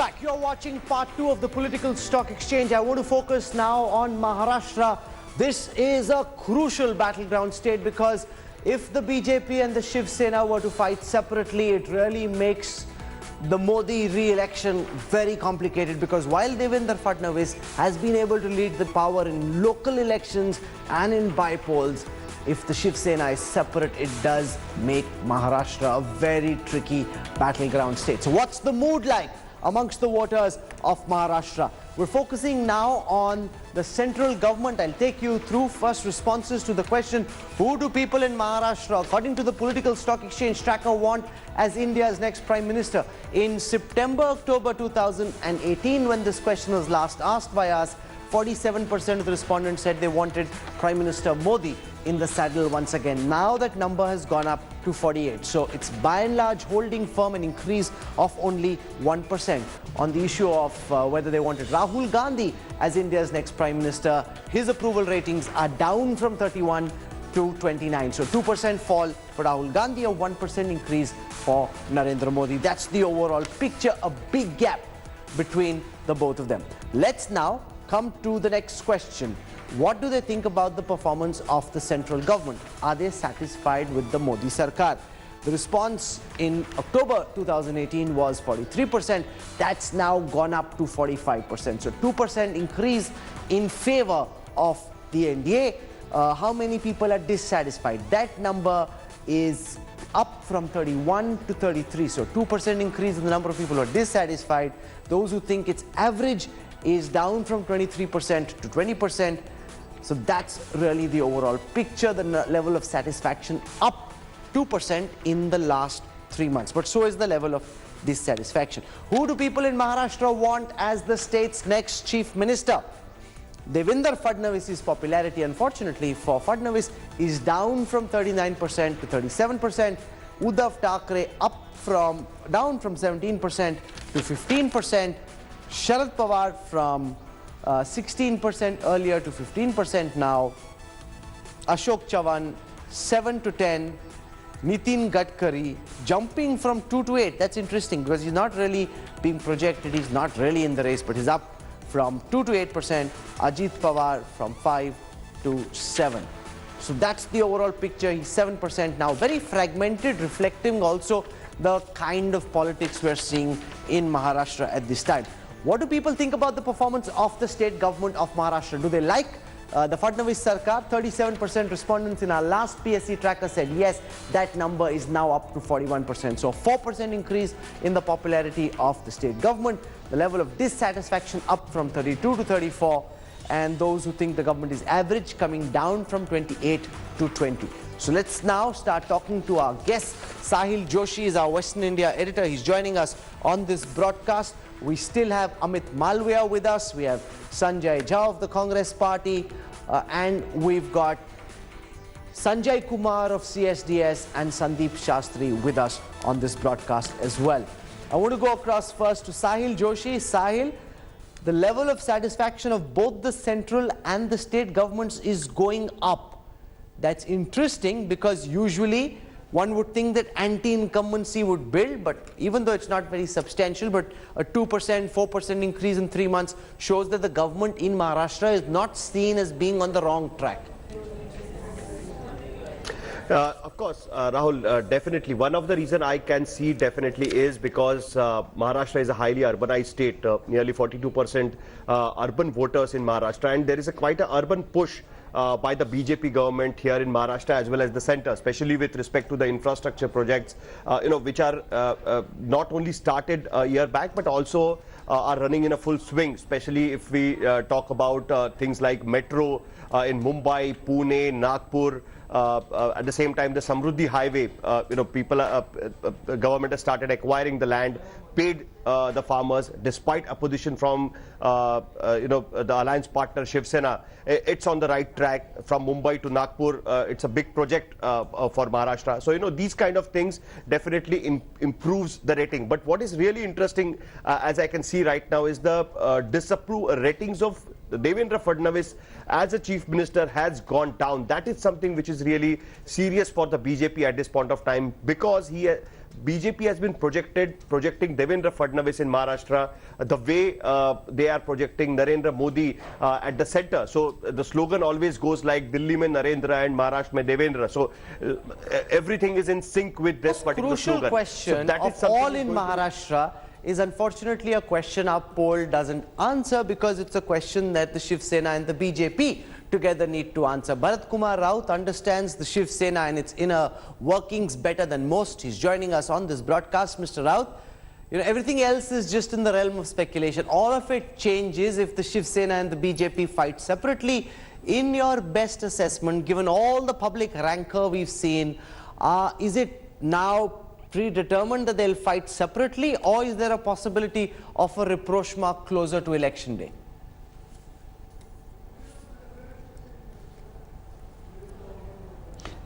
back. You're watching part 2 of the political stock exchange. I want to focus now on Maharashtra. This is a crucial battleground state because if the BJP and the Shiv Sena were to fight separately, it really makes the Modi re-election very complicated, because while Devendra Fadnavis has been able to lead the power in local elections and in by-polls, if the Shiv Sena is separate, it does make Maharashtra a very tricky battleground state. So what's the mood like amongst the voters of Maharashtra? We're focusing now on the central government. I'll take you through first responses to the question, who do people in Maharashtra, according to the political stock exchange tracker, want as India's next Prime Minister? In September, October 2018, when this question was last asked by us, 47% of the respondents said they wanted Prime Minister Modi in the saddle once again. Now that number has gone up to 48. So it's by and large holding firm, an increase of only 1%. On the issue of whether they wanted Rahul Gandhi as India's next Prime Minister, his approval ratings are down from 31 to 29. So 2% fall for Rahul Gandhi, a 1% increase for Narendra Modi. That's the overall picture, a big gap between the both of them. Let's now come to the next question. What do they think about the performance of the central government? Are they satisfied with the Modi Sarkar? The response in October 2018 was 43%. That's now gone up to 45%. So 2% increase in favor of the NDA. How many people are dissatisfied? That number is up from 31 to 33. So 2% increase in the number of people who are dissatisfied. Those who think it's average is down from 23% to 20%. So that's really the overall picture. The level of satisfaction up 2% in the last 3 months. But so is the level of dissatisfaction. Who do people in Maharashtra want as the state's next chief minister? Devendra Fadnavis's popularity, unfortunately for Fadnavis, is down from 39% to 37%. Uddhav Thackeray down from 17% to 15%. Sharad Pawar from 16% earlier to 15% now. Ashok Chavan 7 to 10. Nitin Gadkari jumping from 2 to 8. That's interesting because he's not really being projected. He's not really in the race, but he's up from 2 to 8%. Ajit Pawar from 5 to 7. So that's the overall picture. He's 7% now. Very fragmented, reflecting also the kind of politics we're seeing in Maharashtra at this time. What do people think about the performance of the state government of Maharashtra? Do they like the Fadnavis Sarkar? 37% respondents in our last PSC tracker said yes. That number is now up to 41%. So 4% increase in the popularity of the state government. The level of dissatisfaction up from 32 to 34. And those who think the government is average coming down from 28 to 20. So let's now start talking to our guest. Sahil Joshi is our Western India editor. He's joining us on this broadcast. We still have Amit Malviya with us. We have Sanjay Jha of the Congress Party. And we've got Sanjay Kumar of CSDS and Sandeep Shastri with us on this broadcast as well. I want to go across first to Sahil Joshi. Sahil, the level of satisfaction of both the central and the state governments is going up. That's interesting because usually one would think that anti-incumbency would build, but even though it's not very substantial, but a 2%, 4% increase in 3 months shows that the government in Maharashtra is not seen as being on the wrong track. Of course, Rahul, definitely. One of the reasons I can see definitely is because Maharashtra is a highly urbanized state, nearly 42% urban voters in Maharashtra, and there is quite an urban push by the BJP government here in Maharashtra as well as the centre, especially with respect to the infrastructure projects, which are not only started a year back but also are running in a full swing, especially if we talk about things like metro in Mumbai, Pune, Nagpur. At the same time, the Samruddhi Highway, the government has started acquiring the land, paid the farmers despite opposition from the alliance partner Shiv Sena. It's on the right track from Mumbai to Nagpur. It's a big project for Maharashtra. So these kind of things definitely improves the rating. But what is really interesting, as I can see right now, is the disapprove ratings of Devendra Fadnavis as a chief minister has gone down. That is something which is really serious for the BJP at this point of time, because BJP has been projecting Devendra Fadnavis in Maharashtra, the way they are projecting Narendra Modi at the center. So the slogan always goes like Delhi mein Narendra and Maharashtra mein Devendra. So everything is in sync with this particular crucial slogan. question So of all in Maharashtra is unfortunately a question our poll doesn't answer, because it's a question that the Shiv Sena and the BJP together need to answer. Bharat Kumar Raut understands the Shiv Sena and its inner workings better than most. He's joining us on this broadcast. Mr. Raut, you know, everything else is just in the realm of speculation. All of it changes if the Shiv Sena and the BJP fight separately. In your best assessment, given all the public rancor we've seen, is it now predetermined that they'll fight separately, or is there a possibility of a rapprochement closer to election day?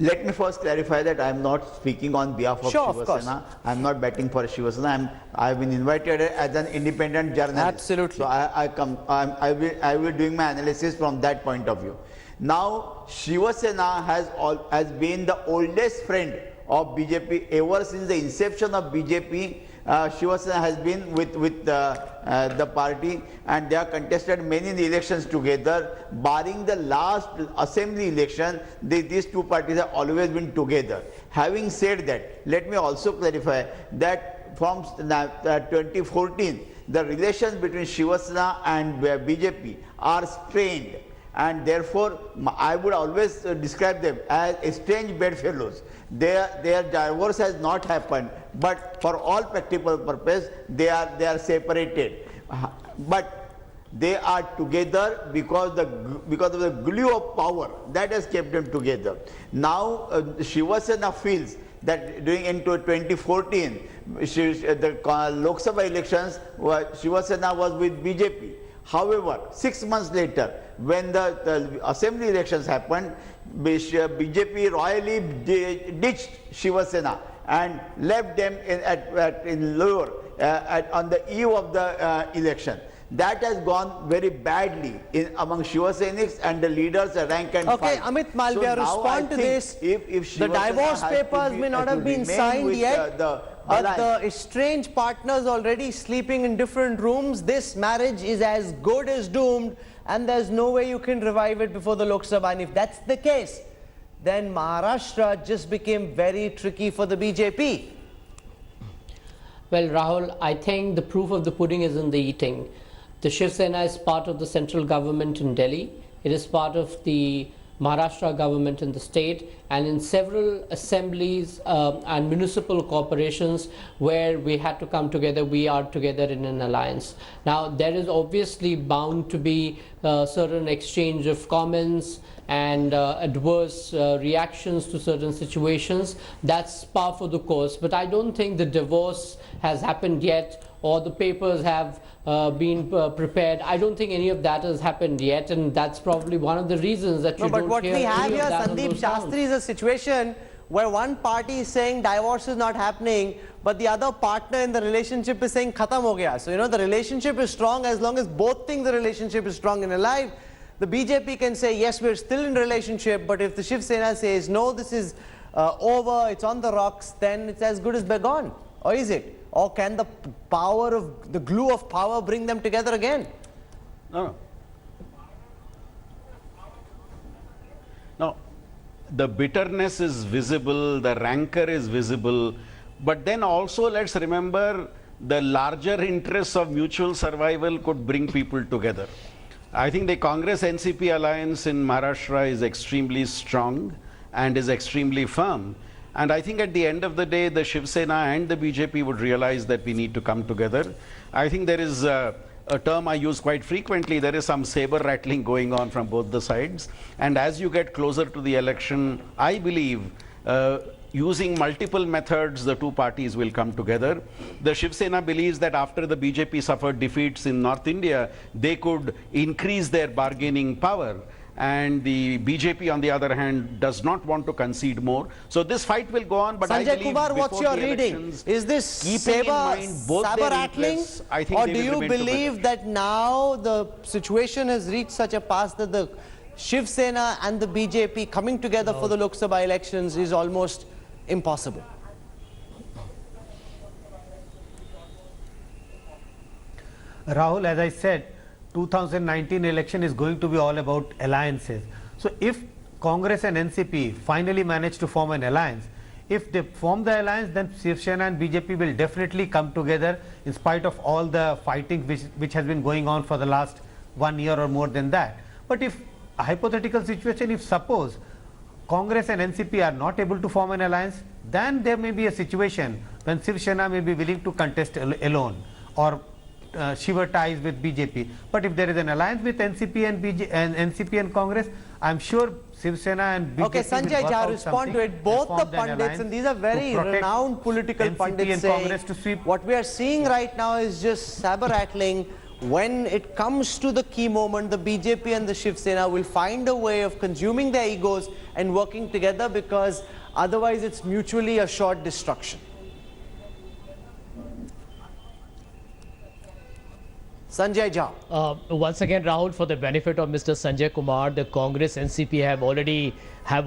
Let me first clarify that I am not speaking on behalf of Shiva Sena. I am not betting for Shiva Sena. I have been invited as an independent journalist. Absolutely. So I will doing my analysis from that point of view. Now, Shiva Sena has been the oldest friend of BJP ever since the inception of BJP. Shiva Sena has been with the party, and they have contested many elections together. Barring the last assembly election, these two parties have always been together. Having said that, let me also clarify that from 2014, the relations between Shiva Sena and BJP are strained, and therefore I would always describe them as estranged bedfellows. Their divorce has not happened, but for all practical purpose they are separated. But they are together because of the glue of power that has kept them together. Now Shiva Sena feels that during into 2014, the Lok Sabha elections, Shiva Sena was with BJP. However, 6 months later, when the assembly elections happened, BJP royally ditched Shiva Sena and left them in lower on the eve of the election. That has gone very badly among Shiva Senics and the leaders rank and file. Okay, Amit Malviya, So respond to this. If The divorce papers may not have been signed yet, but the estranged partners already sleeping in different rooms. This marriage is as good as doomed, and there's no way you can revive it before the Lok Sabha. And if that's the case, then Maharashtra just became very tricky for the BJP. Well, Rahul, I think the proof of the pudding is in the eating. The Shiv Sena is part of the central government in Delhi. It is part of the Maharashtra government in the state, and in several assemblies and municipal corporations where we had to come together, we are together in an alliance. Now, there is obviously bound to be certain exchange of comments and adverse reactions to certain situations. That's par for the course. But I don't think the divorce has happened yet, or the papers have been prepared. I don't think any of that has happened yet, and that's probably one of the reasons that you don't hear. But what we have here, Sandeep Shastri, Shastri, is a situation where one party is saying divorce is not happening, but the other partner in the relationship is saying khatam ho gaya. So, you know, the relationship is strong as long as both think the relationship is strong and alive. The BJP can say, yes, we're still in relationship, but if the Shiv Sena says, no, this is over, it's on the rocks, then it's as good as begone. Or is it? Or can the power of, the glue of power bring them together again? No. No. The bitterness is visible, the rancor is visible, but then also let's remember the larger interests of mutual survival could bring people together. I think the Congress-NCP alliance in Maharashtra is extremely strong and is extremely firm. And I think at the end of the day, the Shiv Sena and the BJP would realize that we need to come together. I think there is a term I use quite frequently. There is some saber rattling going on from both the sides. And as you get closer to the election, I believe using multiple methods, the two parties will come together. The Shiv Sena believes that after the BJP suffered defeats in North India, they could increase their bargaining power. And the BJP, on the other hand, does not want to concede more. So this fight will go on. But Sanjay I believe Kumar, what's your reading? Is this saber rattling? Or do you believe that now the situation has reached such a pass that the Shiv Sena and the BJP coming together for the Lok Sabha elections is almost impossible? Rahul, as I said, 2019 election is going to be all about alliances. So if Congress and NCP finally manage to form an alliance, if they form the alliance, then Shiv Sena and BJP will definitely come together in spite of all the fighting which has been going on for the last 1 year or more than that. But if a hypothetical situation, if suppose Congress and NCP are not able to form an alliance, then there may be a situation when Shiv Sena may be willing to contest alone or shiver ties with BJP. But if there is an alliance with NCP and NCP and Congress, I'm sure Shiv Sena and BJP Okay, Sanjay will Jha, work respond out to it. Both the something and form an pundits, alliance and these are very to protect renowned political NCP pundits, and saying Congress to sweep. what we are seeing right now is just saber-rattling. When it comes to the key moment, the BJP and the Shiv Sena will find a way of consuming their egos and working together, because otherwise it's mutually assured destruction. Sanjay Jha. Once again, Rahul, for the benefit of Mr. Sanjay Kumar, the Congress NCP have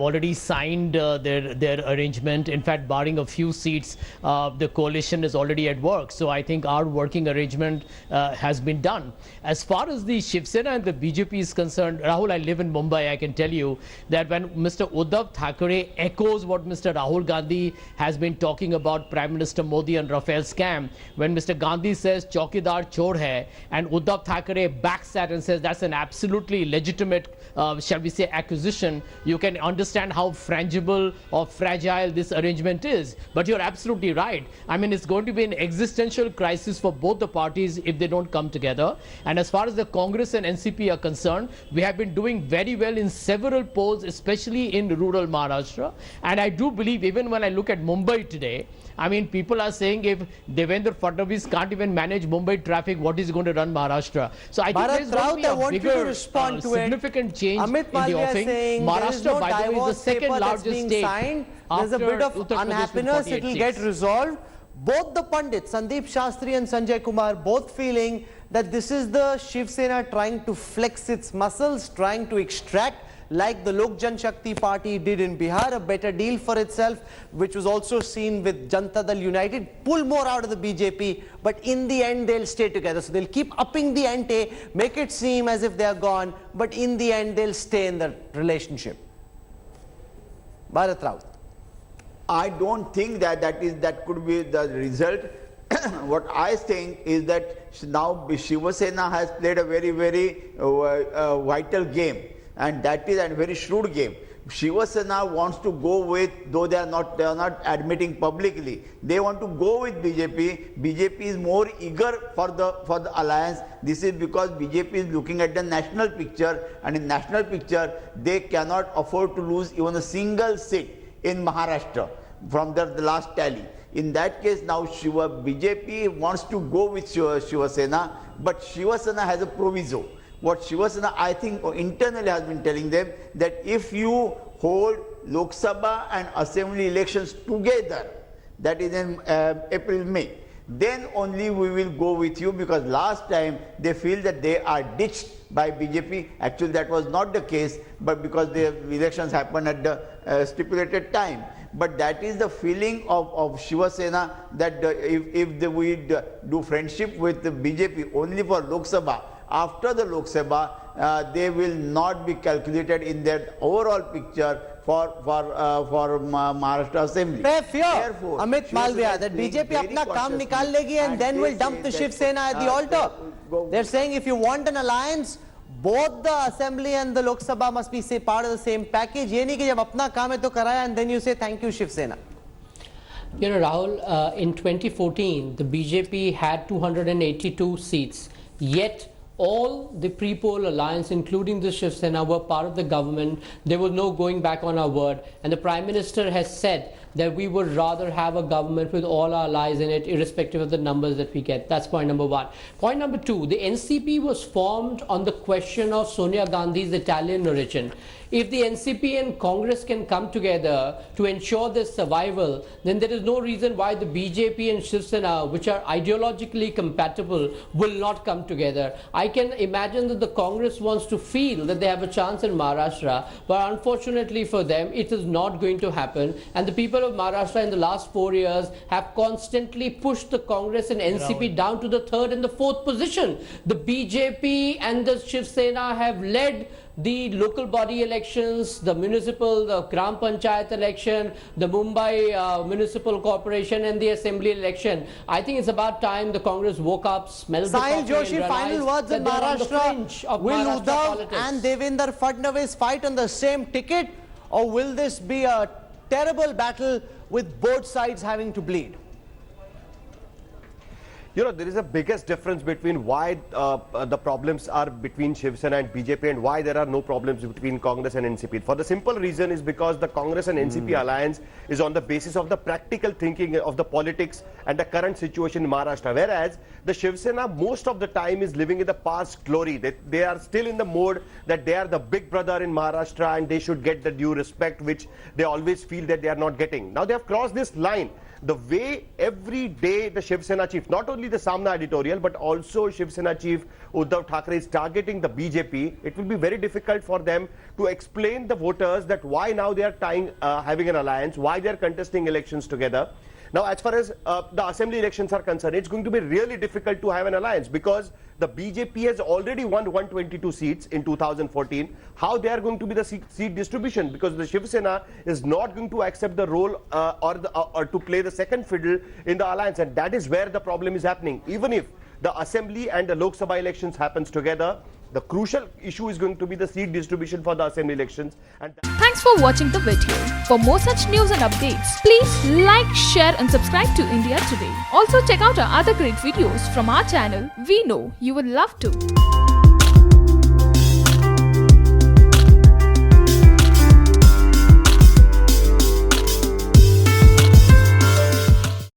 already signed their arrangement. In fact, barring a few seats, the coalition is already at work. So I think our working arrangement has been done. As far as the Shiv Sena and the BJP is concerned, Rahul, I live in Mumbai. I can tell you that when Mr. Uddhav Thackeray echoes what Mr. Rahul Gandhi has been talking about Prime Minister Modi and Rafale scam, when Mr. Gandhi says Chaukidar chor hai, and Uddhav Thackeray backs that and says that's an absolutely legitimate, shall we say, acquisition, you can understand how frangible or fragile this arrangement is. But you're absolutely right. I mean, it's going to be an existential crisis for both the parties if they don't come together. And as far as the Congress and NCP are concerned, we have been doing very well in several polls, especially in rural Maharashtra. And I do believe, even when I look at Mumbai today, I mean, people are saying if Devendra Fadnavis can't even manage Mumbai traffic, what is going to run Maharashtra? So I think Bharat there's going to be Raut, I a want you to bigger, respond to significant change Amit in the Malviya offing. saying there is no Maharashtra, by the way, is the divorce second paper that's largest being state. signed. There's a after bit of Uttar Pradesh with unhappiness. 48 It will seats. get resolved. Both the pundits, Sandeep Shastri and Sanjay Kumar, both feeling that this is the Shiv Sena trying to flex its muscles, trying to extract, like the Lok Jan Shakti party did in Bihar, a better deal for itself, which was also seen with Janata Dal United, pull more out of the BJP, but in the end they'll stay together. So they'll keep upping the ante, make it seem as if they're gone, but in the end they'll stay in the relationship. Bharat Raut. I don't think that could be the result. What I think is that now Shiva Sena has played a very, very vital game, and that is a very shrewd game. Shiva Sena wants to go with, though they are not admitting publicly, they want to go with BJP. BJP is more eager for the alliance. This is because BJP is looking at the national picture, and in national picture they cannot afford to lose even a single seat in Maharashtra from the last tally. In that case, now BJP wants to go with Shiva Sena, but Shiva Sena has a proviso. What Shiva Sena, I think, internally has been telling them that if you hold Lok Sabha and Assembly elections together, that is in April, May, then only we will go with you, because last time they feel that they are ditched by BJP. Actually, that was not the case, but because the elections happened at the stipulated time. But that is the feeling of Shiva Sena, that if we do friendship with the BJP only for Lok Sabha, after the Lok Sabha, they will not be calculated in their overall picture for Maharashtra Assembly. They fear, Therefore, Amit Shiva Sena Malviya, is that playing BJP very apna kaam cautiously, nikal legi and then they will dump say the Shiv that, Sena at the altar. They're saying if you want an alliance, both the Assembly and the Lok Sabha must be part of the same package. Ye nahi ki jab apna kaam hai to karaya, and then you say thank you Shiv Sena. You know, Rahul, in 2014, the BJP had 282 seats, yet all the pre-poll alliance, including the Shiv Sena, were part of the government. There was no going back on our word. And the Prime Minister has said that we would rather have a government with all our allies in it, irrespective of the numbers that we get. That's point number one. Point number two, the NCP was formed on the question of Sonia Gandhi's Italian origin. If the NCP and Congress can come together to ensure their survival, then there is no reason why the BJP and Shiv Sena, which are ideologically compatible, will not come together. I can imagine that the Congress wants to feel that they have a chance in Maharashtra, but unfortunately for them, it is not going to happen. And the people people of Maharashtra in the last 4 years have constantly pushed the Congress and NCP down to the 3rd and the 4th position. The BJP and the Shiv Sena have led the local body elections, the municipal, the Gram Panchayat election, the Mumbai Municipal Corporation and the Assembly election. I think it's about time the Congress woke up, smelled the Sahil coffee Joshi, and final realized words that in they're on the fringe Maharashtra. of Will Maharashtra Uddhav politics. and Devendra Fadnavis fight on the same ticket, or will this be a terrible battle with both sides having to bleed? You know, there is a biggest difference between why the problems are between Shiv Sena and BJP and why there are no problems between Congress and NCP. For the simple reason is because the Congress and NCP alliance is on the basis of the practical thinking of the politics and the current situation in Maharashtra. Whereas the Shiv Sena most of the time is living in the past glory. They are still in the mode that they are the big brother in Maharashtra and they should get the due respect which they always feel that they are not getting. Now they have crossed this line. The way every day the Shiv Sena chief, not only the Samna editorial, but also Shiv Sena chief Uddhav Thackeray is targeting the BJP, it will be very difficult for them to explain the voters that why now they are having an alliance, why they are contesting elections together. Now, as far as the assembly elections are concerned, it's going to be really difficult to have an alliance because the BJP has already won 122 seats in 2014. How they are going to be the seat distribution? Because the Shiv Sena is not going to accept the role or to play the second fiddle in the alliance, and that is where the problem is happening. Even if the assembly and the Lok Sabha elections happens together, the crucial issue is going to be the seat distribution for the assembly elections. And Thanks for watching the video. For more such news and updates, please like, share and subscribe to India Today. Also check out our other great videos from our channel. We know you will love to.